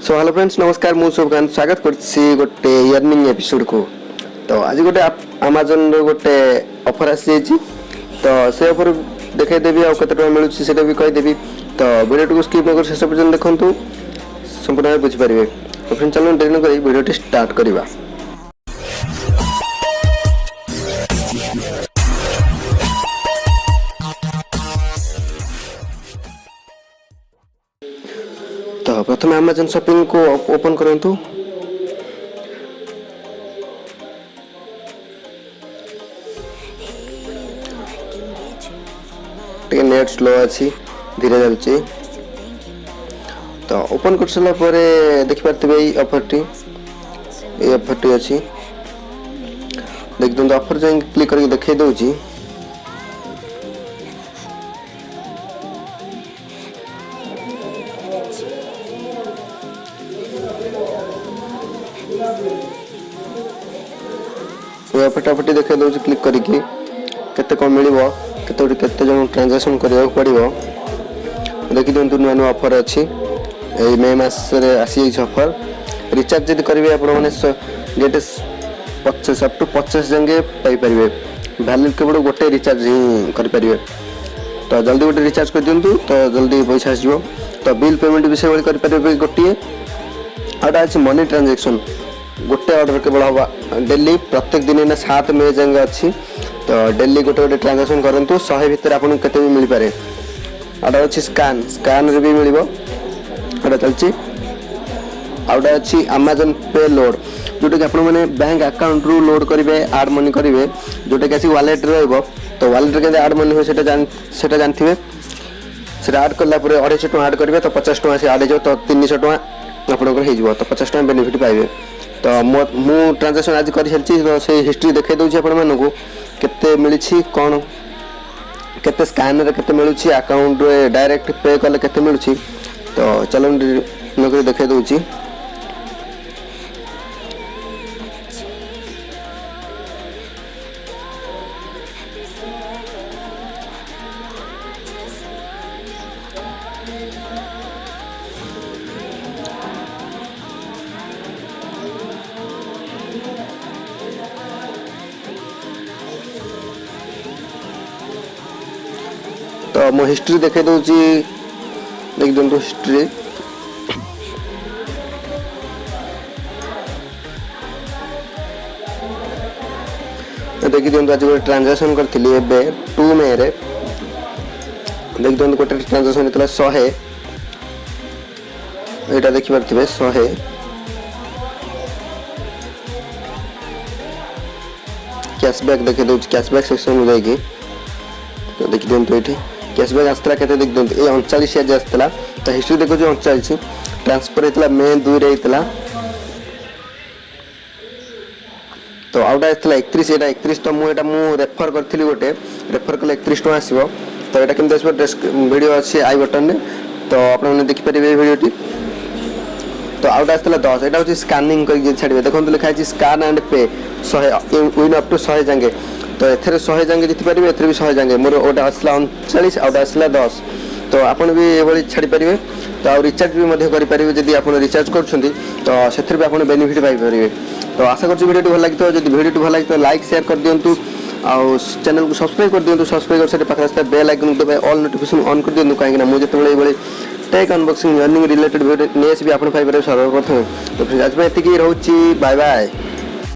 So hello friends नमस्कार मु शुभकांत स्वागत करछि गोटे अर्निंग एपिसोड को। तो आज गोटे अमेजन रो गोटे ऑफर आसी जाइछि तो से ऑफर देखाई देबी आ कते टका मिलुछि सेटा भी कहि देबी। तो वीडियो को स्किप न कर शेष पर्यंत देखंतु संपूर्ण बुझि परिबे। तो फ्रेंड्स चलो देरी न करी वीडियो स्टार्ट करिबा। तो प्रथम अमेजन शॉपिंग को ओपन करंतु। नेट स्लो अच्छी धीरे चलची। तो ओपन कर सारा पर देखि पारथिबे ई ऑफर टी अच्छी देख दंतु। ऑफर जाई क्लिक करके देखाई दउची। फटाफट देखा दूसरी क्लिक करके केते कम मिल केते जन ट्रांजैक्शन करिया पड़िबो देखि दिंतु। नुआ नुआ ऑफर अच्छी ए मे मास रे आसी ऑफर। रिचार्ज जदि करिवे आपण माने जेटे 50 अप टू 50 जंगे पाई परिवे। वैलिड केवल गोटे रिचार्ज ही करि परिवे। तो जल्दी गोटे रिचार्ज कर दिंतु तो जल्दी पैसा आसीबो। तो बिल पेमेंट भी से वाली करि परिवे गोटिए। आडा अछि मनी ट्रांजैक्शन गोटे ऑर्डर केवल हवा डेली प्रत्येक दिन ना 7 मे जंग अच्छी। तो डेली गोटे गोटे ट्रांजैक्शन करंतु 100 भीतर आपन केते भी मिल पारे। आडा अछि स्कैन रे भी मिलिबो। आडा चलची आडा अछि अमेजन पे लोड जोटे कि आपन माने बैंक अकाउंट रु लोड करिवे ऐड मनी करिवे जोटे कि अछि वॉलेट रहइबो। तो वॉलेट रे केते ऐड मनी हो सेटा जानथिबे। सेटा ऐड करला परे 250 टका ऐड करिवे तो 50 टका से ऐड हो तो 300 टका आपन को हे जिवो। तो 50 टका बेनिफिट पाइबे। तो मु ट्रांजैक्शन आज कर छलची तो से हिस्ट्री देखाई दउची आपण मानको केते मिलिछि कोन केते स्कैनर केते मिलुछि अकाउंट रे डायरेक्ट पे करले केते मिलुछि। तो चलो नकर देखाई दउची। तो मो हिस्ट्री देखाई दउची देख दंतु। हिस्ट्री देखि दंतु। आज गोटे ट्रांजैक्शन करथिली एबे 2 मे रे देख दंतु। गोटे ट्रांजैक्शन हेतला 100 एटा देखि परथिबे 100 कैशबैक देखि दउची। कैशबैक सेक्शन में जाइकी तो देखि दंतु। एठी कैशबैक आस्तला केते देख दंतु। ए 39 आस्तला। तो हिस्ट्री देखो जो 39 ट्रांसफर हेतला मे 2 रे हेतला। तो आउटा आस्तला 31 एटा 31 तो मु रेफर करथिली गोटे रेफर कले 31 टका आसीबो। तो एटा केमते आसीबो वीडियो अछि आई बटन ने। तो आपण माने देखि परिबे वीडियोटी। तो आउटा आस्तला 10 एटा होची स्कैनिंग करके छाडिबे। देखंतु लिखा अछि स्कैन एंड पे 100 विन अप टू 100 जांगे। तो एथरे 100 जांगे जिति परिबे एथरे भी 100 जांगे। मोर ओटा असला 39 आउटा असला 10। तो आपण भी एभली छाडी परिबे। तो आ रिचार्ज भी मध्ये करि परिबे जदि आपण रिचार्ज करछंती तो सेथरे भी आपण बेनिफिट पाइ परिबे। तो आशा करछु वीडियो भल लागितो। जदि वीडियो भल लागितो लाइक शेयर कर दियंतु आ चैनल को सब्सक्राइब कर दियंतु। सब्सक्राइब कर सेटे पाखा रास्ता बेल आइकन दबाइ ऑल नोटिफिकेशन ऑन कर दियंतु काहे कि मु जेतेबेले एभली tech unboxing earning related video नेस भी आपण पाइ परिबे सर्वप्रथम। तो फ्रेंड्स आज में एतिकी रहउची। Bye bye.